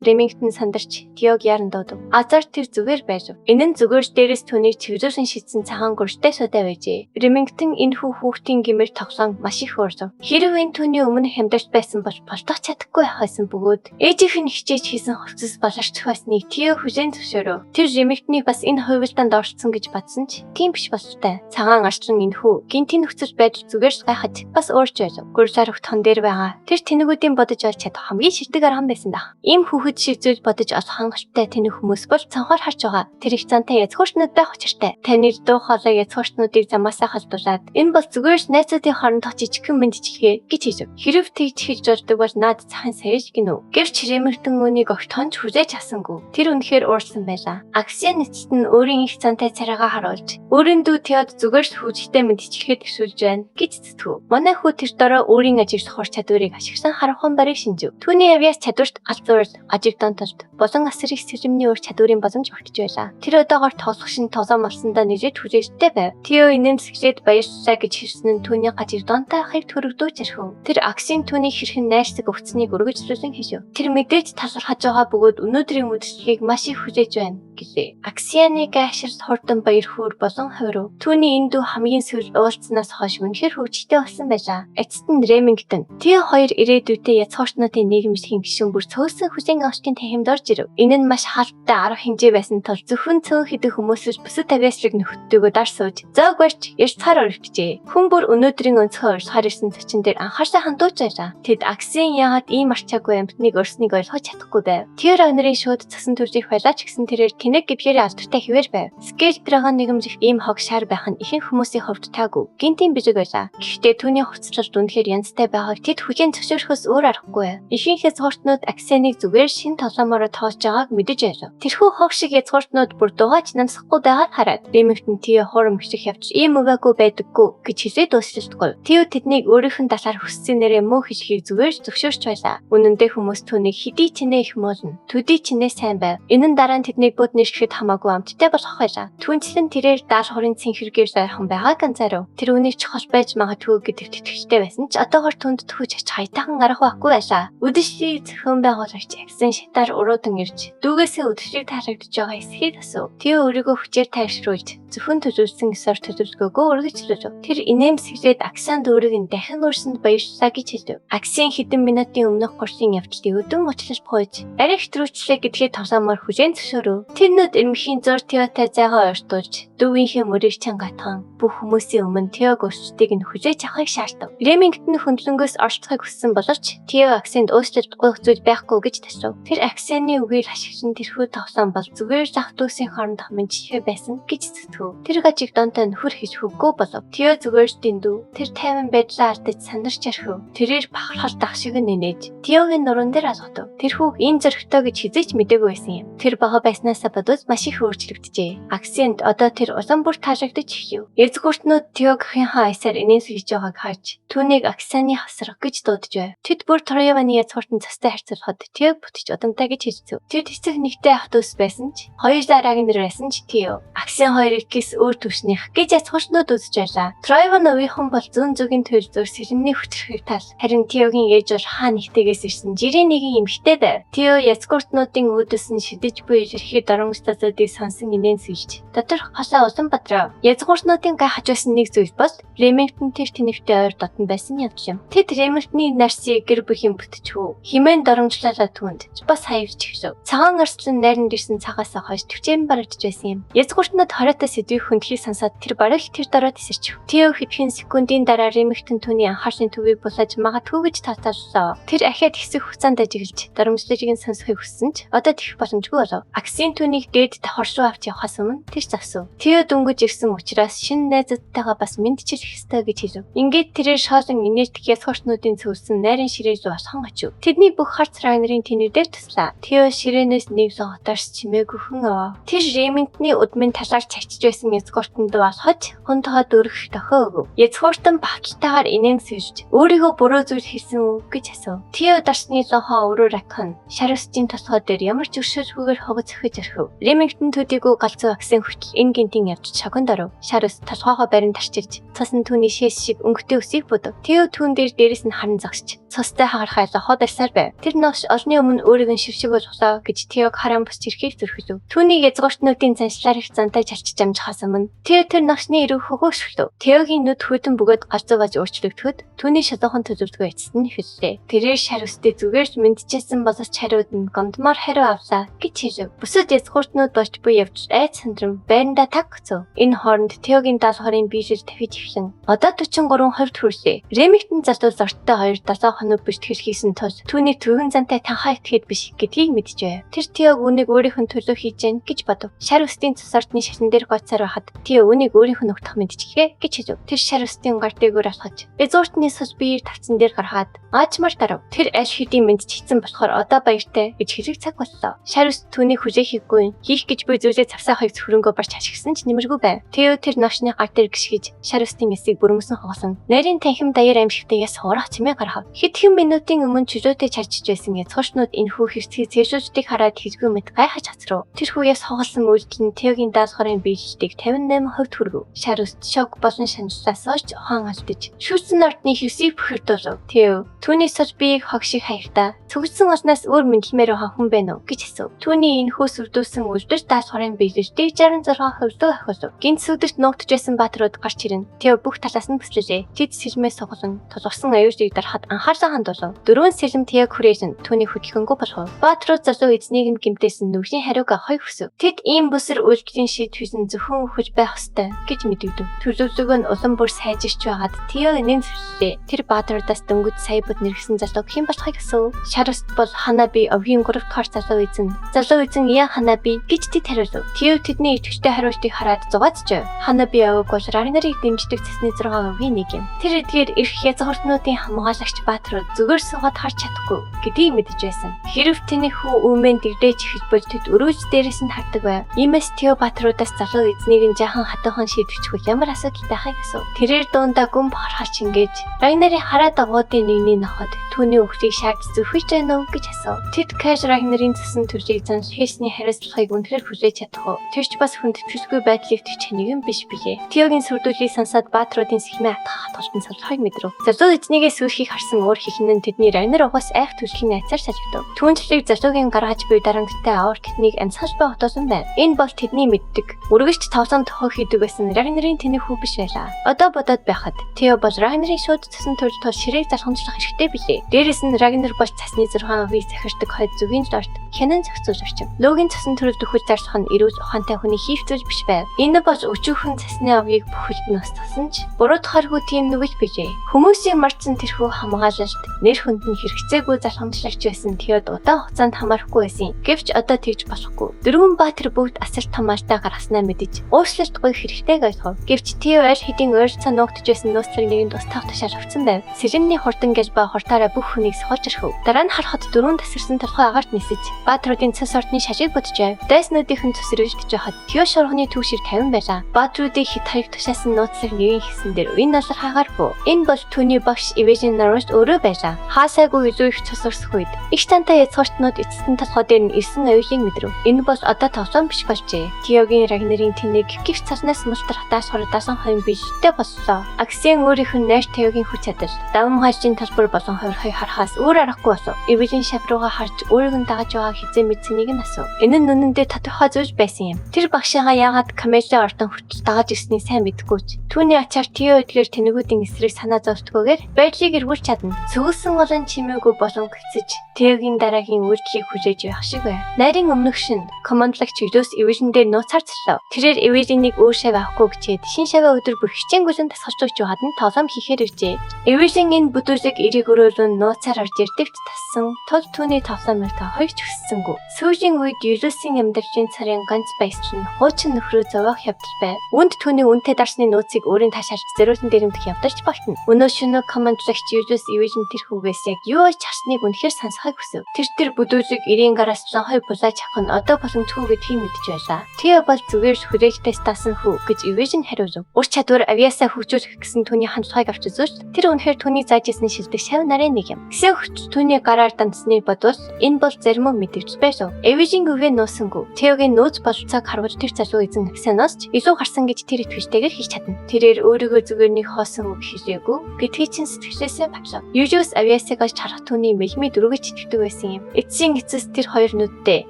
Ремингтон сандарч Тиог яаран дуудав. Азар тэр зүгээр байж. Энэ нь зүгээр дээрээс түүнийг чиврүүрэн шидсэн цагаан гурштай судаа байжээ. Ремингтон энэ хүүхдийн гимээр тогсон маш их уурсав. Хэрвээ түүний өмнө хямдарч байсан бол болдох чадахгүй байсан бөгөөд ээжийнх нь хичээж хийсэн хувцас боловч байсныг Тио хүлээн зөвшөөрөв. Тэр Ремингтонийг бас энэ хувилдаанд орцсон гэж бодсон ч тийм биш бололтой. Цагаан арчин энэхүү гинтийн нөхцөл байдал зүгээр гайхаж бас уурч байв. Гурсаар хтон дээр байгаа. Тэр тэнэгүүдийн бодож олж чадах хамгийн шилдэг арга байсан даа. Ийм хүүхэд шиг зүйл бодож олох хангалттай тэнэг хүмүүс бол цанхаар харж байгаа. Тэр их зантай язгуурчнуудтай учиртай. Таны дуу хоолой язгуурчнуудыг замаасаа халдуулаад энэ бол зүгээр найзуудын хоорондох жижигхэн мэндчилгээ гэж хэлв. Хэрв тэгж хэлж болдог бол наад цахин саяж гинөө. Гэвч Ремингтон үүнийг огт хонж хүлээж авсангүй. Тэр үнэхээр уурсан байлаа. Аксиан эцэст нь өөрийн их зантай царайгаа харуулж өөрийн дүү Тиод зүгээр л хүүжигтэй мэндчилгээд төсүүлж байна гэж зүтгэв. Манай хүү тэр дороо өөрийн ажиг сохор чадварыг ашиглан харанхуй барыг шинжив. Түүний авьяас чадварт алзуурл ажиг донтолт болон асар их сэрэмний өөр чадварын боломж өгч байлаа. Тэр одоогоор тоглох шин тоглоом олсондоо нэлээд хүлээлттэй байв. Тио инээмсэглээд баярлалаа гэж хэлсэн нь түүний гажиг донтой ахыг төрөгдөөж ирхв. Тэр Аксийн түүнийг хэрхэн найрсаг өгцнийг өргөжлүүлэн хэлв. Тэр мэдээж талархаж байгаа бөгөөд өнөөдрийн үдшилгийг маш их хүлээж байна гэлээ. Аксианы гайширт хурдан баяр хөөр болон хувирв. Түүний энэ дүү хамгийн сүүл уулзснаас хойш үнэхээр хөвчтэй болсон байлаа. Эцэст нь Ремингтон Тио хоёр ирээдүйдээ язгуурчнуудын нийгэмшлийн гишүүн бүр цөөсөн хүлээн авчдын тахимд орж ирв. Энэ нь маш хаалттай арга хэмжээ байсан тул зөвхөн цөөн хэдэн хүмүүсээс бусад авьяаслыг нөхөддөөгөө дар сууж зоог барьж ярьж цаар өрөвчжээ. Хүн бүр өнөөдрийн өнцгөө урьсгаар ирсэн зочин дээр анхаарсаа хандууж байлаа. Тэд Аксийн яагаад ийм арчаагүй амьтныг өрснийг ойлгож чадахгүй байв. Тио Рагнерын шууд цасан төржих байлаа ч гэсэн тэрээр Кинэг гибхэрийн алдартай хിവэр байв. Скейл драгон нэгэмжих ийм хог шар байх нь ихэнх хүмүүсийн хувьд таагүй. Гинтийн бижиг байлаа. Гэхдээ түүний хувцаслалт үнэхээр янзтай байгааг тэд хүлээн зөвшөөрөхөөс өөр аргагүй байв. Ихэнх язгуурчнууд Аксианыг зүгээр шин тоглоомоор тоож байгааг мэдэж байлаа. Тэрхүү хог шиг язгуурчнууд бүр дуугаач намсахгүй байгааг хараад Ремингтон Тио хором гიშих явж ийм өвөөгүй байдаггүй гэж хэлээд дуусчихгүй. Тио тэднийг өөрийнх нь талаар хүссэн нэрээ муу хийхийг зүгээр зөвшөөрч байлаа. Үнэн дээр хүмүүс түүнийг хэдий чинээ их муулна. Төдий чинээ сайн байв. Энэ нь дараа нь тэднийг бод нэршгэхэд хамаагүй амттай болох байлаа. Түүнчлэн тэрээр даал хорын цэнхэргээр сайхан байгааг анзаарав. Тэр үнийг чухал байж магадгүй гэдэгт итгэжтэй байсан ч одоогоор түнд төхөж ач хайтахан арга байхгүй байлаа. Үдэшлийг зохион байгуулагч Аксын шатаар уруудан ирж дүүгээсээ үдэшлийг таалагдж байгаа эсхийг асуув. Тио өөрийгөө хүчээр тайвшруулж зөвхөн төжүүлсэн ёсоор төжөлгөөгөө үргэлжлүүлв. Тэр инээмсэглээд Аксанд өөрийг дахин өөрсөнд баярлалаа гэж хэлв. Аксын хэдэн минутын өмнөх курсын явдлыг өдөн уучлалт гуйж арай хэтрүүлчлээ гэдгийг тоглоомоор хүлээн зөвшөөрөв. Тэрнүүд эрмхийн зур Тиотай зайгаа ойртуулж дүүгийнхээ мөрийг чангатхан бүх хүмүүсийн өмнө Тиог өсчдгийг нь хүлээж авахыг шаардав. Ремингтон хөндлөнгөөс орчлохыг хүссэн боловч Тио Аксанд уучлалт гуйх зүйл байхгүй гэж ташив. Тэр Аксаны үгийг ашиглан тэрхүү тоглоом бол зүгээр зах дүүсийн хоорондох мэдлэгээ байсан гэж зүтгэв. Тэр гажиг донтой нөхөр хийж хөвгөө болов. Тио зүгээр дэндүү тэр тайван байдлаа алдаж сандарч ярхив. Тэрээр бахархал дах шиг нэнэж Тиогийн нуруунд дээр алгадав. Тэрхүү ийм зөрөгтэй гэж хизээч мэдээгүй байсан юм. Тэр бага байснаасаа бодвол маш их өөрчлөгдөжээ. Аксент одоо тэр улам бүр таалагдж эхлэв. Язгуурчнууд Тиогийн хаясаар инээмсэглэж байгааг харж түүнийг Аксаны хасрах гэж дуудаж байв. Тэд бүр Троеваны язгууртан цастай харьцуулахад Тиог бүтэж удамтай гэж хэлцв. Тэр тэцэг нэгтэй автобус байсан ч хоёулаа Рагнер байсан ч Тио Аксын хоёрыг кис өөр төвшнийх гэж язгуурчнууд үзэж байлаа. Троеван өвийнхэн бол зүүн зүгийн төлөвлөөр сэрэмний хүчрхийг тал харин Тиогийн ээж бол хаа нэгтэйгээс ирсэн жирийн нэгэн эмэгтэй байв. Тио язгуурчнуудын үүдээс нь шидэж буй ирхэхэд дарамжтаасуудыг сонсон инээмсэглэж доторх хасаа улам бадрав. Язгуурчнуудын гайхаж байсан нэг зүйл бол Ремингтон тэр тэнэгтэй ойр дотн байсан явж юм. Тэд Ремингтоны нарсыг гэр бүхийн бүтчихв. Химэн дарамжлалаа түнд бас хаявж эхлэв. Цагаан арслан найранд ирсэн цагаас хойш төвчэн барагдж байсан юм. Язгуурчнууд хороотой сэдвийг хөндлөхийг сонсоод тэр бараг тэр дараа тесэрчв. Тио хэдхэн секундын дараа Ремингтон түүний анхаарсан төвийг булааж магадгүй гэж тооцооллоо. Тэр ахиад хэсэг хугацаанд ажиглаж дарамжлалыг нь сонсохыг хүссэн ч одоо тэгэх боломжгүй болов. Аксын түүнийг дээд давхар руу авч явахаас өмнө тэр засв. Тио дөнгөж ирсэн учраас шинэ найзуудтайгаа бас мэдчихэх ёстой гэж хэлв. Ингээд тэрээр шоолон инээлтэх язгуурчнуудын цөвсөн найрын ширээг рүү алхан очив. Тэдний бүх харц Рагнерын тэнүүдээр туслаа. Тио ширээнээс нэг зоготоорс чимээг өхөн авав. Тэр Ремингтоны удмын талаар чагчж байсан язгууртанд олхож хүн тохоод өргөх дохио өгөв. Язгууртан багталтайгаар инээмсэглэж өөрийгөө буруу зүйл хийсэн үг гэж асуув. Тио дарсны лохоо өрөө ракхан шар өсчийн толгой дээр ямар ч өршөөлгүйгээр хогц өгөж орхив. хөв. Ремингтон төдийгүй галзуу агсан хүртэл энэ гинтийн явж шогонд оров. Шарус толгоогоо барин тарчирч цасан түүний шээс шиг өнгөтэй өсийг бодов. Тео түүн дээрээс нь харан зогсч цустай хагарахаас ходорсаар байв. Тэр нош олны өмнө өөрийг нь шившигөө цусаа гэж Теог харан босч ирэхийг зөрхөлөв. Түүний язгууртнуудын заншлаар их зантай чалчиж амжихаас өмнө Тео тэр ношны ирэх хөгөөшөлтөв. Теогийн нүд хүйтэн бөгөөд гарцуугаж өөрчлөгдөхөд түүний шалгуухан төлөвлөгөө эцэст нь хэллээ. Тэрээр шарустэй зүгээрч мэдчихсэн боловч хариуд нь гомдмоор хариу авлаа гэж хэлв. Бусад язгууртнууд босч буй явж айц сандрам байранда таг гцөв. Энэ хооронд Теогийн даалгаврын биежил тавьж ихлэн одоо 43 хувьд хүрлээ. Ремингтон залуу зорттой 2-7 хоног биштгэл хийсэн тул түүний төвхөн зантай танхаа итгэхэд биш гэдгийг мэдчихэв. Тэр Теог үнийг өөрийнх нь төлөө хийж гэн гэж бодов. Шар устын цусартны шашин дээр гоцоор байхад Тео үнийг өөрийнх нь өгдөх мэдчихээ гэж хэлв. Тэр шар устын гар дээгүүр алхаж резортны сус биеэр тавцсан дээр гаргаад аачмар дарав. Тэр аль хэдийн мэдчихсэн болохоор одоо баяртай гэж хэлэх цаг боллоо. Шар ус түүнийг хүлээхийгүй хийх гэж буй зүйлээ завсаахыг хөрөнгөө барч хашгисан ч нэмэргүй байв. Тео тэр ношны гар дээр гიშгэж шар устын эсийг бүрмөсөн хоолсон. Нарийн танхим даяар амьшигтай яс хуурах чимээ гаргав. Хэдхэн минутын өмнө чөлөөтэй чарчиж байсан язгуурчнууд энэ хүү хэрцгий цэвшүүлждгийг хараад хэзгүй мэт гайхаж хацрав. Тэр хүү яс хоолсон үйлдэл нь Теогийн даалгаврын биелэлтийг 58% хүргэв. Шар уст шок болон шаналлаас олж ухаан алдаж шүүсэн ортны хэвсийг бохирдуулав. Тео түүний сож биеийг хог шиг хаягдаа цогцсон олноос өөр мэдлэмээр байгаа хүн байна уу гэж асуув. Түүний энэ хүү сүрдүүлсэн үйлдэл даалгаврын биелэлтийг 66% дөө ахиулв. Гинт сүдэрт нуугдж байсан баатрууд гарч ирнэ. Тео бүх талаас нь бүслэлээ. Тэд сэлмээс суглан толгорсон аюулыг дарахад анхаарлаа хандуулав. Дөрвөн сэлэм Теог хүрээсэн түүний хөдөлгөөнгөө болгов. Баатрууд залуу эзнийг нь гэмтээсэн нүглийн хариуг авахыг хүсв. Тэд ийм бүсэр үйлдэлийн шийд хийсэн зөвхөн өгч байх ёстой гэж мэдэгдэв. Төлөвлөгөө нь улам бүр сайжирч байгаад Тео энэнд зөвлөлээ. Тэр баатруудаас дөнгөж сая бод нэргэсэн залуу хэн болохыг асуув. Шаруст бол Ханаби овгийн 3 дахь залуу эзэн. Залуу эзэн Яа Ханаби гэж тэд хариулв. Тео тэдний идэвхтэй хариултыг хараад зугаацжээ. Ханаби овг бол Рагнарыг дэмждэг цэсний 6 овгийн нэг юм. Тэр эдгээр эрх язгууртнуудын хамгаалагч баатрууд зүгээр суугаад харж чадахгүй гэдгийг мэдэж байсан. Хэрв тэний хүү өмнө дэгдэж ихэж болж тэд өрөөж дээрээс нь хардаг байв. Иймээс Тео баатруудаас залуу эзнийг нь жаахан хатуухан шийдвэчгүй ямар асуудал байхыг асуув. Тэрээр дундаа гүн бахархаж ингэж Рагнарын хараа дагуудын нэгний ноход түүний өвчийг шаардж зүрхэж байна уу гэж асуув. Тэд Кэш Рагнарын цэсэн төрлийг занш хийсний хариуцлагыг үнэхээр хүлээж чадах уу? Тэр ч бас хүндэтгэлгүй байдлыг төч нэгэн биш билээ. Теогийн сүрдүүлгийг сонсоод баатруудын сэхмээ атгах тултан салхийг мэдрв. Залуу эзнийгээ сүйхийг харсан өөр хихнэн тэдний Рагнар угаас айх түлхийн найцаар салхитав. Түүнчлэг залуугийн гаргаж буй дарамттай авар гэтнийг амьсгаж буй хотоосон байна. Энэ бол тэдний мэддэг. Үргэлж тавсан тохоо хийдэг байсан Рагнарын тэний хүү биш байлаа. Одоо бодоод байхад Тео бол Рагнарын шууд цасан төрж тул ширээг зархамжлах хэрэгтэй билээ. Дээрээс нь Рагнар бол цасны 6 овыг захирдаг хойд зүгийн дорт хянан зохицуулж орчив. Логийн цасан төрөв дөхөж зарсах нь эрүүл ухаантай хүний хийх зүйл биш байв. Энэ бол өчүүхэн цасны овгийг бүхэлд нь устгасан ч буруу тохиоргүй тийм нүгэл бижээ. Хүмүүсийн марцсан тэрхүү хамгаалалт нэр хүнд нь хэрэгцээгүй зархамжлагч байсан Теод удаан хугацаанд хамаарахгүй байсан. Гэвч одоо тэгж болохгүй. Дөрвөн баатар бүгд асар томаалтай гаргаснаа мэдэж уушлалтгүй хэрэгтэйг ойлгов. Гэвч Тео аль хэдийн ойролцоо нуугдж байсан нууцлыг нэгэнд устгах тушаал авцсан байв. Сэрэнний хурдан гэж ба хуртаараа бүх хүнийг сохож орхив. Дараа нь харахад дөрвөн тасарсан толгой агаарт нисэж баатруудын цас ортны шашиг боджээ. Дайснуудын цэсрэлж жахад Тео шоргоны түвшир 50 байлаа. Баатруудыг хит хариг тушаасан нууцлыг нэгэн хийсэн дээр үн налар хаагааргүй. Энэ бол түүний багш Ивэжин Наруш өөрөө байлаа. Хаасайгүй илүү их цус урсах үед их тантай язгууртнууд эцэстэн толгой дээр нь ирсэн аюулыг мэдрэв. Энэ бол одоо тавсан биш болжээ. Теогийн Рагнарын тэнийг гихч цаснаас мултар хатааш даасан хойн биштэй боллоо. Аксийн өөрийнх нь найр Теогийн хүч чадал давам хаашийн талбар болон хувирхыг харахаас өөр аргагүй болов. Ивэжин шав руугаа харж өөрийг нь дагаж байгааг хизээ мэдсэнийг нь асуув. Энэ нь үнэндээ тодорхой зүйл байсан юм. Тэр багшигаа яагаад камелла ортон хүртэл дагаж ирснийг сайн мэдгүй ч түүний ачаар Тео эдгээр тэнэгүүдийн эсрэг санаа зовтгүйгээр байдлыг эргүүлж чадна. Сүгэлсэн голын чимээгүй болон гисэж Теогийн дараагийн үйлчлийг хүлээж байх шиг байв. Нарийн өмнөх шин командлагч Юлиус Ивэжин дээр нууц харцлаа. Тэрээр Ивэжинийг өөр шав авахгүй гэчээд шин шаваа өдөр бүр хичээнгүлэн тасгалжууч байхад нь тоглоом хийхээр иржээ. Ивэжин энэ бүтүүлэг эрийг өрөөлөн нууцаар орж ирдэгт тассан тул түүний тоглоомыг хойч өссөнгүү. Сүүлийн үед Юлиусийн амьдралын царийн ганц баясгалан хуучин нөхрөө зовоох явдал байв. Үнд түүний үнэтэй дарсны нууцыг өөрийн таашаалж зориулсан дээрэмдэх явдалч болтно. Өнөө шөнө командлагч Юлиус Ивэжин тэр хүүгээс яг юу ч харсныг үнэхээр сонсохыг хүсв. Тэр бүтүүлэг эрийн гараас лонхой булааж авах нь одоо болон түүх гэдгийг мэдэж байлаа. Тео бол зүгээр хүрээлтэй стасан хүү гэж Ивэжин хариулв. Ур чадвар авьяасаа хөгжүүлэх гэсэн түүний хандлагыг авч үзвэл тэр үнэхээр түүний заажсэн шилдэг шав нарын нэг юм. Гэсэн хүч түүний гараар дансны бодвол энэ бол зарим нь мэдэгдэж байсан. Ивэжин үгээ асуусангүй. Теогийн нөөц бололцоог харвал тэр залуу эзэн Аксианоос ч илүү гарсан гэж тэр итгэжтэйгээр хийж чадна. Тэрээр өөрийгөө зүгээр нэг хоосон үг хэлээгүй гэдгийг чинь сэтгэлээсээ батлав. Южиус Авиасигаас чарах түүний мэлмий дөрөвөж итгэдэг байсан юм. Эцсийн эцэс тэр хоёр нүдтэй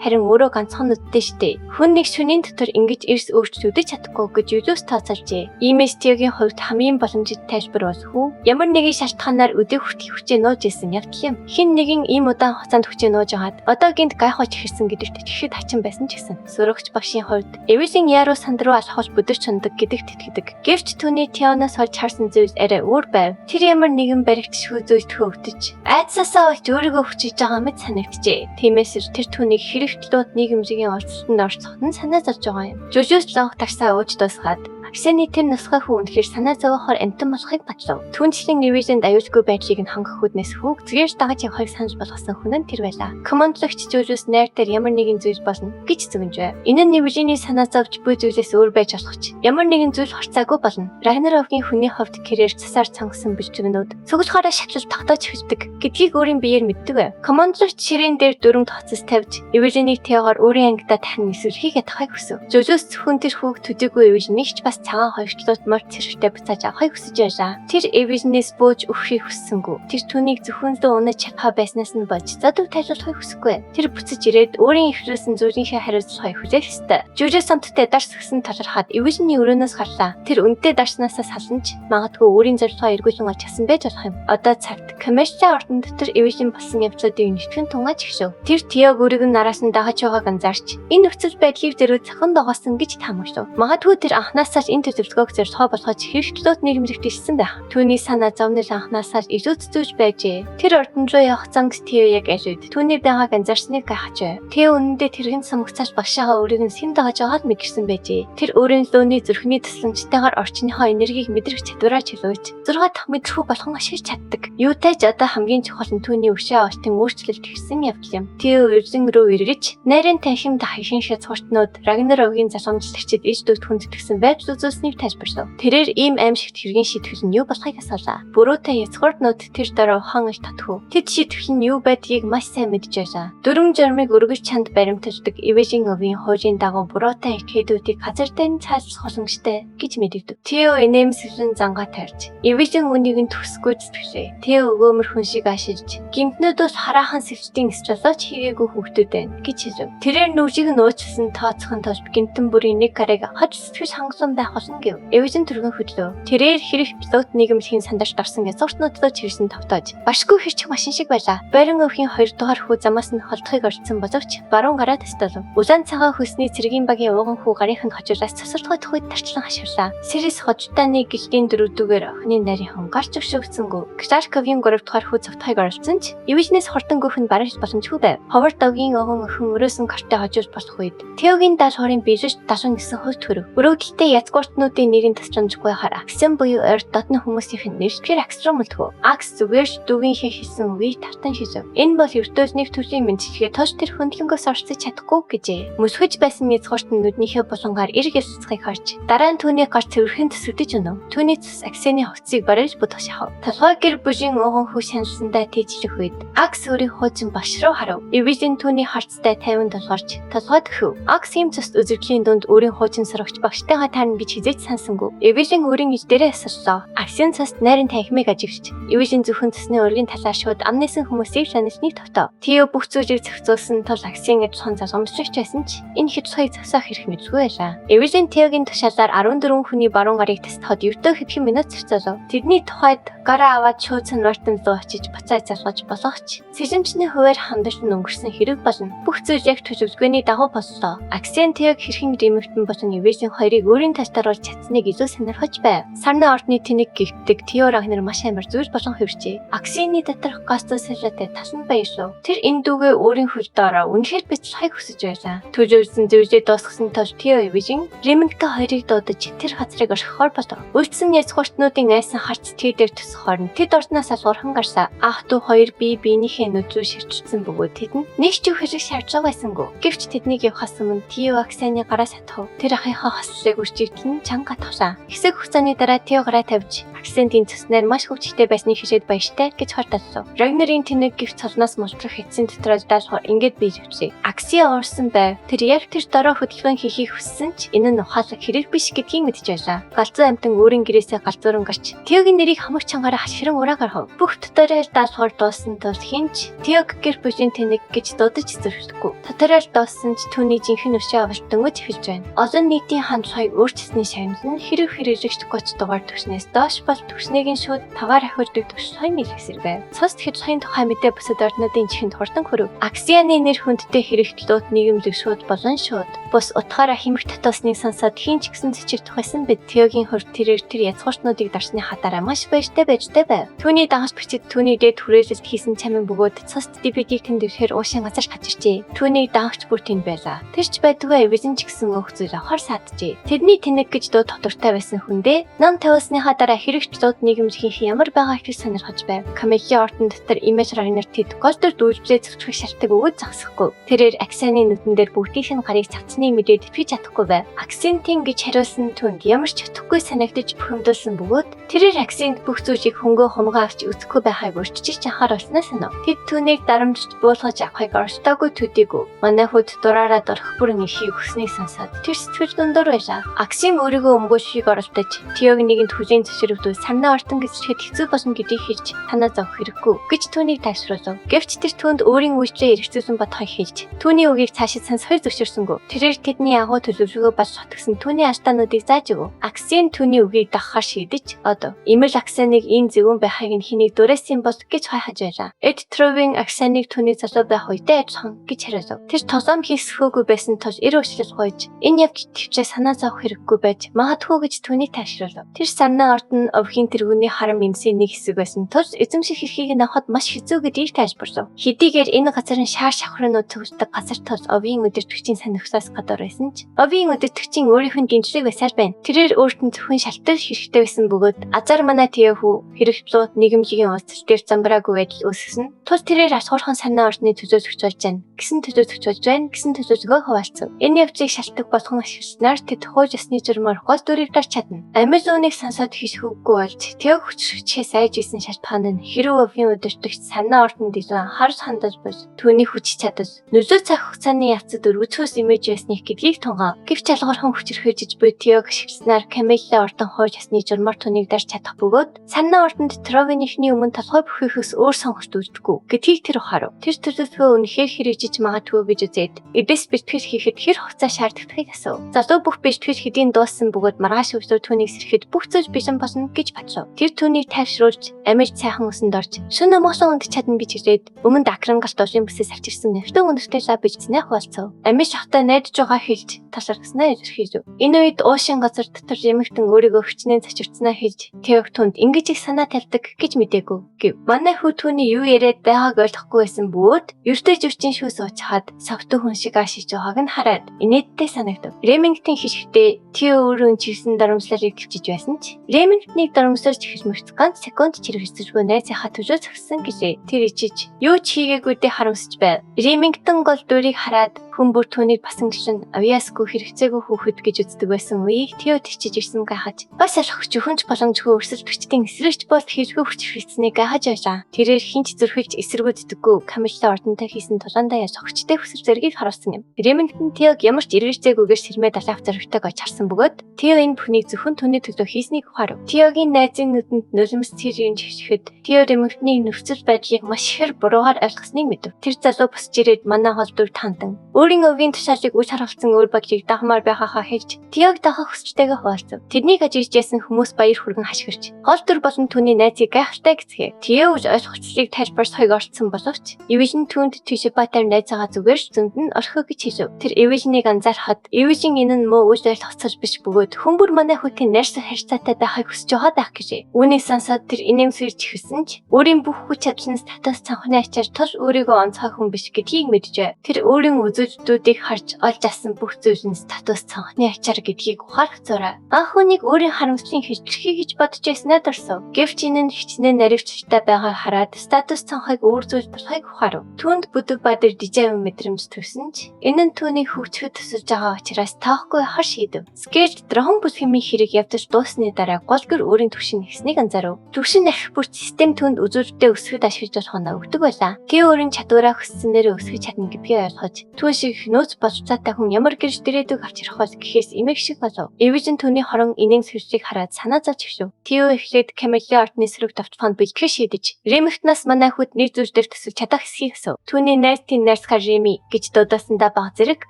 харин өөрөө ганцхан нүдтэй штэ. Хүн нэг шөнийн дотор ингэж эрс өөрчлөгдөж чадахгүй гэж Южиус тооцоолжээ. Иймээс Теогийн хувьд хамгийн боломжит тайлбар бол хүү ямар нэгэн шалтгаанаар өдөө хүртэх хүчээ нууж исэн явдал юм. Хин нэгэн ийм удаан хугацаанд хүчээ нууж агаад одоо гинт гайхаж ихэрсэн гэдэгт итгэхэд хачин байсан ч гэсэн сурагч багшийн хувьд Эвилийн яруу санд руу алхаж бүдэрч чундаг гэдэгт итгэдэг. Гэвч түүний Теоноос олж харсан зүйлс арай өөр байв. Тэр ямар нэгэн баригдшгүй зүйлд хөвтөж айдсасаа болж өөрийгөө хүчиж байгаа мэт санагджээ. Тиймээс тэр түүнийг хэрэгтлүүд нийгэмжийн орчинд орцох нь санаа зовж байгаа юм. Жүжигч лонх тагсаа ууж дуусгаад Аксианы тэр нусгай хүн үнэхээр санаа зовоохоор амтан болохыг батлав. Түүнчлэн Эвиленд аюулгүй байдлыг нь хангах үднээс хүүг згээрж дагаж явахыг санаж болгосон хүн нь тэр байлаа. Командлагч Жүжигч найр дээр ямар нэгэн зүйл болно гэж зөвнж байв. Энэ нь Эвилений санаа зовж буй зүйлээс өөр байж болох ч ямар нэгэн зүйл харцаагүй болно. Рагнарогийн хүний хувьд кэрээр цасаар цангасан бэлтгэгнүүд цогцохоороо шатлал тогтоож эхэлдэг гэдгийг өөрийн биеэр мэддэг байв. Командлагч ширээн дээр дөрөв тоцос тавьж Эвиленийг Теогоор өөрийн ангидаа тань нисвэрхийг ятахыг хүсв. Жүжигч зөвхөн тэр хүүг төдийгүй Эвиленийг ч бас цагаан хоёрчлууд морд цэвэртэй буцааж авахыг хүсэж байлаа. Тэр Эвиленээс бууж өгөхийг хүссэнгүй. Тэр түүнийг зөвхөн л унаж чадхаа байснаас нь болж задав тайлбарлахыг хүсэхгүй. Тэр буцаж ирээд өөрийн ихрээсэн зүрийнхээ хариуцлагыг хүлээх ёстой. Жүжиг самттай дарс гисэн талархаад Эвилений өрөөнөөс гарлаа. Тэр үнэтэй дарснаасаа саланч магадгүй өөрийн зорилгоо эргүүлэн олж чадсан байж болох юм. Одоо цагт коммерчлийн ордон дотор Эвилен болсон явдлуудыг нэтгэн тунгааж эхшив. Тэр Теог өөрийг нь араас нь дагаж байгааг анзаарч энэ нөхцөл байдлыг зэрэг цахан дагуулсан гэж таамаглав. Магадгүй тэр анхнаасаа энэ төлөвлөгөөг зорилгоо болгож хэрэгтлүүд нийгэмлэгт илсэн байх. Түүний санаа зовнил анхнаасаа илүү цэцүүж байжээ. Тэр ордон руу явах замд Тео яг алид түүний байгааг анзаарсныг гайхажээ. Тео үнэндээ тэрхэн самгцааш багшаага өөрийг нь сэн дагаж байгааг мэдэрсэн байжээ. Тэр өөрийн лөөний зүрхний тасламжтайгаар орчныхоо энергийг мэдрэх чадвараа чөлөөж 6-5 мэдрэхүү болгон ашиглаж чаддаг. Юутай ч одоо хамгийн чухал нь түүний өшөө алтын өөрчлөлт хийсэн явдал юм. Тео Эвилен рүү эргэж нарийн танхимд хахин шатхуртнууд Рагнарогийн засамжлагчид иж дүүт хүндэтгсэн байж үзүүлснийг тайлбарлав. Тэрээр ийм аимшигт хэргийн шийтгэл нь юу болохыг асуулаа. Бүрөөтэй яцхуртнууд тэр дараа ухаан ил татхв. Тэд шийтгэл нь юу байдгийг маш сайн мэдж байлаа. Дөрвөн журмыг өргөж чанд баримталдаг Эвилийн өвийн хуулийн дагуу буруутай этгээдүүдийг газар дээр нь цаашрах боломжтой гэж мэдэгдэв. Тео инээмсэглэн зангаа тарьж Эвилен үнийг нь төсгөө зүтгэлээ. Тео өгөөмөр хүн шиг ашиглаж гимтнүүдөөс хараахан сэвчтийн эсрэлооч хийгээгүй хүүхдүүд байна гэж хэлв. Тэрээр нүжиг нь уучлсан тооцохын тулд гимтэн бүрийн нэг гарыг хож сэтгэл хангалуун байх болно гэв. Эвилен түргэн хөдлөө. Тэрээр хэрэг пилот нийгэмлэгийн сандарч дарсан язгууртнуудаа чирсэн тавтааж башгүй хэрчих машин шиг байлаа. Байран өвхийн 2 дугаар хүү замаас нь холдохыг орцсон боловч баруун гараа тасталв. Улаан цагаан хөлсний цэргийн багийн ууган хүү гарынханд хожуураас цасарлахад үед тарчлан хаширлаа. Сэрэс хожтааны гэлтийн дөрөвдүгээр охины нарийнхан гарч өгшөөгцөнгөө. Кларковийн 3 дугаар хүү цавтахыг оролцсон ч Эвиленээс хортонгүйх нь барах боломжгүй байв. Ховор догийн огон өхөн өрөөсөн картай хожуулж болох үед Теогийн даалгаврын биелэж 79 хувь төрөв. Өрөөдөлтэй язгууртнуудын нэрийн тасрамжгүй хараа. Аксиан буюу ойр дотны хүмүүсийн нэр тэр Акс руу мөлдгөө. Акс зүгээр дүүгийнхээ хийсэн үгийг тавтан шийдэв. Энэ бол ертөнцийн төвлийн мэдчилгээ тож тэр хөндлөнгөөс орцож чадахгүй гэжээ. Мөсгөж байсан язгууртны нүднийхээ булангаар эрг ялцахыг харж дараа нь түүний гар цэвэрхэн төсөвдөж өнөв. Түүний цэс Аксианы хувцсыг бариж будах шахав. Толгой гэр бүжийн ууган хүү шаналсандаа тийжлэх үед Акс өөрийн хуучин багш руу харав. Эвилийн түүний харцтай 50 толгорч толгой төхөв. Акс ийм цэст үзэгдлийн дунд өөрийн хуучин сурагч багштайгаа таарна гэж хизээч сансангүй. Эвилийн өөрийн ил дээрээ асуусан. Аксын цаст найрын танхимыг ажигч. Эвилийн зөвхөн цэсний ургийн талаар шууд амнэсэн хүмүүсийг шаналсныг тавтав. Тео бүх зүйлийг зохицуулсан тул Аксын эдхэн залгамжлагч байсан ч энэ хязгаарыг зогсоох хэрэг мэдгүй байлаа. Эвилийн Теогийн тушаалаар 14 хүний баруун гарыг тасдахад ердөө хэдхэн минут зарцуулав. Тэдний тухайд гараа аваад шууд Санвартан руу очиж буцааж залгаж болохч сэлэмчний хуваар хандаж өнгөрсөн хэрэг болно. Бүх зүйл яг төлөвлөгөөний дагуу боллоо. Аксын Теог хэрхэн дэмэгтэн болон Эвилийн хоёрыг өөрийн талтаар болж чадсныг илүү сонирхож байв. Сарны ордны тэнэг гихтдэг Тео Рагнар маш амар зүйл болон хөвчээ. Аксины доторх гастосэлэтэй тасан баярлав. Тэр энэ дүүгээ өөрийн хөлдөөрөө үнэхээр бичлэхийг хүсэж байлаа. Төлөвлөсөн зүйлээ дуусгасан тул Тео Эвилийн Ремонтка хоёрыг дуудаж тэр газрыг орхихоор болов. Үлдсэн язгууртнуудын айсан харц тэр төсөх хооронд тэд ордноос алгуурхан гарсаа. Ах トゥ хоёр биенийхээ нүд рүү ширчсэн бөгөөд тэд нь нэг ч хэрэг шаардлага байсангүй. Гэвч тэднийг явахаас өмнө Тео Аксаны гараа сатав. Тэр ахынхаа хослолыг үржигдэн чанга тавсан. Хэсэг хугацааны дараа Тео гараа тавьж Аксентийн цуснаар маш хөвчтэй байсныг хишээд баяртай гэж хартаасан. Рагнарын тэнэг гихт цолноос мултрах эцсийн дотроо даашгүй ингэж бий зүвчээ. Акси орсон байв. Тэр яг тэр дорой хөдөлгөөн хийхийг хүссэн ч энэ нь ухаалаг хэрэг биш гэдгийг мэдж байлаа. Галзуу амтан өөрийн гэрээсээ галзууран гарч Тиогийн нэрийг хамаг чангаараа хашгиран ураагаар хов. Бүх дотороо даашгүй дууссан тул хинч Тиог гэр бүлийн тэнэг гэж дуудаж зөрчихдөггүй. Дотороо дууссан ч түүний жинхэнэ өшөө авч дөнгөж эхэлж байна. Олон нийтийн хандлагыг өөрчлөсний шагнал нь хэрэгжих гоц дугаар төвшнээс доош бол төвшнийг нь шууд таваар ахиулдаг төвшин мэлгэсэр байв. Цус тэгэхэд сайн тухай мэдээ бусад орнуудын чихэнд хурдан хүрв. Аксианы нэр хүндтэй хэрэгтлүүд нийгэмлэг шууд болон шууд. Бус утгаараа хэмэх татуусныг сонсоод хинч гисэн цэцэр тухайсан бид Тиогийн хөр тэрээр тэр язгууртнуудыг дарсны хатаараа маш баяртай байжтай байв. Түүний дагаж бичид түүний дээд хүрээлэлд хийсэн чамин бөгөөд цус дипедийг тэнд ирэхээр уушин газар хачирчээ. Түүний дагагч бүр тэнд байлаа. Тэрч байдгүй эвэзэн ч гэсэн өөх зүйл авахар сааджээ. Тэрний тэнэг гэж дуу тодортой байсан хүндээ нам тавьсныхаа дараа хэрэгчлүүд нийгэмлэхийн ямар байгаа гэж сонирхож байв. Камелийн ордон дотор имэж рагнер тэд голдор дүүлжлээ зөрчих шалтгаан өгөөд загсахгүй. Тэрээр Аксианы нүдэн дээр бүгдийнх нь гарыг цавцны мэдээд итгэж чадахгүй байв. Аксентин гэж хариулсан түнд ямар ч чадахгүй санагдаж бухимдуулсан бөгөөд тэрээр Аксент бүх зүйлийг хөнгөө хумгаа авч үзэхгүй байхайг өрчиж анхааруулснаа санав. Тэд түүнийг дарамжж буулгаж авахыг оролдоогүй төдийгүй. Манай хүд дураараа дорох бүрэн ихийг хүснэг сонсоод тэр сэтгэл дундуур байлаа. Аксим өөрийгөө өмгөөлшийг оролдож Тиог нэгэнд хүлийн зөвшөөрөвдөө санаа ортон гэсчихэд хэцүү болно гэдгийг хэлж танаа зовх хэрэггүй гэж түүнийг тайвшруулв. Гэвч тэр түүнд өөрийн үйлчлээ эргэцүүлсэн бодхой хэлж түүний үгийг цаашид сансхай зөвшөөрсөнгөө. Тэрээр тэдний агуу төлөвлөгөө болж сотгсон түүний альтаануудыг зааж өгөв. Аксин түүний үгийг дагахаар шийдэж одоо имэл Аксаныг энэ зөвөн байхыг нь хэнийг дурээсэн бол гэж хайхаж байлаа. Эд Тровин Аксаныг түүний залуу байх үедээ ажиллах гэж хариулв. Тэр тосом хийсгөөгүй байсан тул эр өчлөл гойж энэ яг төвчээ санаа зовх хэрэггүй байж магадгүй гэж түүнийг тайвшруулв. Тэр санаа ордон овхийн тэргүүний харам эмсийн нэг хэсэг байсан тул эзэмших эрхийг нь авахд маш хэцүү гэдгийг тайлбарлав. Хэдийгээр энэ газар нь шаар шавхрынууд төгсдөг газар тул овийн өдөртөгчийн санагсаас гадар байсан ч овийн өдөртөгчийн өөрийнх нь гинжлэг байсаар байна. Тэрээр өөрт нь зөвхөн шалтгаан хэрэгтэй байсан бөгөөд азар манай Тиоху хэрэглүүд нийгэмлэгийн улс дээр замбраагүй байдал үүсгэсэн. Тус тэрээр асуурхан санаа ордны төзөөлөгч болж байна. Гэсэн төзөөлөгч болж байна. Гэсэн төзөөлөгөө хуваалцав. Энэ явцыг шалтгаан болгон ашигласнаар тэд хууж ясны журмаар гол дүрийг дарж чадна. Амил үүнийг сонсоод хишгүүггүй болж Тиог хүчрхчээс айж исэн шалтгаан нь хэрэг овийн өдөртөгч санаа ордонд илүү анхаарал хандаж буй түүний хүч чадал нөлөө цаг хугацааны явцад өргөцөөс имэж байсныг гэдгийг тунгав. Гэвч алгархан хүчрхэж буй Тиог ашигласнаар Камелла ордон хууж ясны журмаар түүнийг дарж чадах бөгөөд санаа ордонд Тровиныхний өмнө толгой бүхийхээс өөр сонголт үлдэхгүй гэдгийг тэр ухаарав. Тэр төлөвлөгөө үнэхээр хэрэгжиж магадгүй гэж үзээд эдээс бэлтгэл хийхэд хэр хугацаа шаардлагыг асуув. Залуу бүх бэлтгэл хэдийн дууссан бөгөөд маргааш өглөө түүнийг сэрхэд бүх зүйл бэлэн болно гэж бодлоо. Тэр түүнийг тайвшруулж амиж сайхан өсөнд орж шөнө мосон унд чадна гэж хэлээд өмнөд акран галт уулын бүсээс авчирсан нефтэн өндөртэй лав бичснээ хуваалцав. Амиж шахтаа найдаж байгаа хэлж талархснаа илэрхийлв. Энэ үед уушин газар дотор Ремиктэн өөрийгөө хүчнээ зочирцснаа хэлж Тиог түнд ингэж их санаа тавьдаг гэж мэдээгүй гэв. Манай хүү түүний юу яриад байгааг ойлгохгүй байсан бөгөөд ердөө жүвчин шүүс уучхад савтуу хүн шиг ашиж байгааг нь хараад инээдтэй санагдав. Ремиктэн хишгтээ Тио өөрөө чигсэн дарамсларыг төвчиж байсан ч Ремиктнийг дарамсарч ихэж мөрц ганц секунд чирэгсэжгүй найзынхаа төлөө зогссон гэлээ. Тэр ичиж юу ч хийгээгүйдээ харамсаж байв. Ремиктэн гол дүрийг хараад хүн бүр түүнийг басанглан авьяасгүй хэрэгцээгүй хүүхэд гэж үздэг байсан үеийг Тио тэгчиж ирсэн гайхаж бас арахч өхөнч боломжгүй өрсөлдөгчдийн эсрэгч бол хийлгүү хүч хэрэгцэнийг гайхаж байлаа. Тэрээр хинч зөрхилж эсэргүүцдэггүй Камелла ордонтой хийсэн тулаандаа яс огчтой хүсэл зэргийг харуулсан юм. Ремиктэн Тиог ямар ч эргэжтэйгүйгээр сэрмээ далаах зоригтойг оч харсан бөгөөд Тио энэ бүхнийг зөвхөн түүний төлөө хийснийг ухаарав. Тиогийн найзын нүдэнд нулимс тэрийн жигшгэхэд Тио Ремиктний нөхцөл байдлыг маш ихээр буруугаар ойлгосныг мэдэв. Тэр залуу босч ирээд манай хол дүр тандан өөрийн өвгийн тушаалыг үл харуулсан өөр бодлыг дагмаар байхаа хэлж Тиог дагах хүсэлтэйгээ хуваалцав. Тэднийг ажиж ясан хүмүүс баяр хүргэн хашгирч гол дүр болон түүний найзыг гайхалтай гэцгээ. Тио үл ойлгоцлыг тайлбарч хойг орцсон боловч Эвэжин түүнд Тишбатар найзаагаа зүгээр зөнд нь орхио гэж хэлв. Тэр Эвэжинийг анзаархад Эвэжин энэ нь муу үйл ойлгоцол биш бөгөөд хүмүүр манай хүүхдийн найрс харьцаатай байхыг хүсэж байгаа дах гэжээ. Үүнийг сонсоод тэр инээмсэрч ихсэн ч өөрийн бүх хүч чадлын статус цанхны ачаар тул өөрийгөө онцгой хүн биш гэдгийг мэджээ. Тэр өөрийн үзүүл үзүүлэлтүүдийг харж олж авсан бүх зүйл нь статус цонхны ачаар гэдгийг ухаарах зураа. Анх хүнийг өөрийн харамслын хичлэхийг гэж бодож байснаа дурсав. Гэвч энэ нь хичнээн наривчтай байгааг хараад статус цонхыг өөр зүйл болохыг ухаарав. Түүнд бүдэг бадэр дижавн мэдрэмж төрсөн ч энэ нь түүний хөвчөд төсөж байгаа учраас таахгүй хар шийдэв. Скетч дрон бүс хэмээн хэрэг явдаж дуусны дараа гол гэр өөрийн төвшин нэгснийг анзаарав. Төвшин архив бүрт систем түүнд үзүүртээ өсгөд ашиглаж болохоо өгдөг байлаа. Тэгээ өөрийн чадвараа хүссэнээр өсгөж чадна гэдгийг ойлгож түүн шиг нөөц болцоотой хүн ямар гэрж дэрээдэг авч ирэх гэхээс эмээх шиг болов. Эвижн түүний хорон инээн сүрсийг хараад санаа зовж хөвшөв. Тио эхлээд Камеллийн ордны сөрөг давтаханд бэлтгэж шийдэж Ремихтнаас манай хүүд нэр зүйл дээр төсөв чадах эсхийг өсөв. Түүний найзтын найрсгаар Реми гэж дуудаасандаа баг зэрэг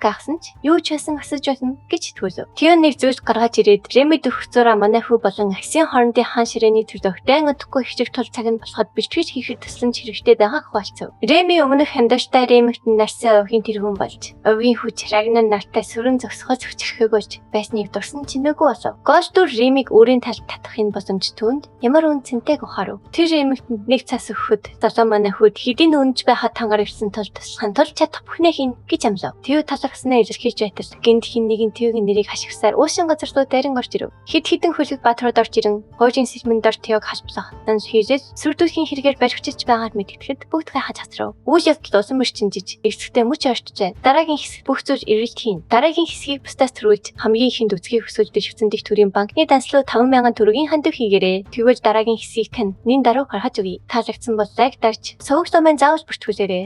гайхсан ч юу ч байсан асаж болно гэж тгүүлв. Тио нэр зүйл гаргаж ирээд Реми дөрөвцөөрөө манай хүү болон Аксын хоорондын хаан ширээний төлөөх дайн өдөхгүй хичээх тул цаг нь болоход бэлтгэж хийхэд төслөн хэрэгтэй байгааг хуалцав. Реми өмнөх хандаштай Ремихтэн нарсын овгийн тэргүүн болж овгийн хүч Рагнар нартай сүрэн зогсгож хүчрэхэгөөж байсныг дурсан чимээгүй болов. Голдур Ремиг өөрийн талд татахын боломж түүнд ямар үнцэнтэйг ухаарав. Тэр Ремихтэнд нэг цас өгөхөд долоо манай хүүд хэдийн өнж байхад тангаар ирсэн тул туслахын тулд чадах бүхнээ хийн гэж амлав. Тио талархснаа илэрхийлж байтал гинт хин нэгэн Тиогийн нэрийг хашгисаар уушин газар руу дайран орж ирв. Хэд хэдэн хөлөг баатрууд орж ирэн гоожийн сэлмэндор Тиог халбсах данс хийжээс сүрдүүхийн хэрэгээр баригчиж байгаад мэдгэхэд бүгд гайхаж хасрав. Үйл явдал усан мөрчинжиж эсвэлтэй мөч орчжээ. Дараагийн хэсэг бүх зүйл эрэлт хийн. Дараагийн хэсгийг бусдаас төрүүлж хамгийн ихэнд үзгийг өсөж дэвшсэн дэх төрийн банкны данслуу 5,000 төгрөгийн хандив хийгээрэй. Тэгвэл дараагийн хэсгийг тань нин даруй гаргаж өгье. Таалагдсан бол лайк дарж, сувг томын заавал бүртгүүлээрэй.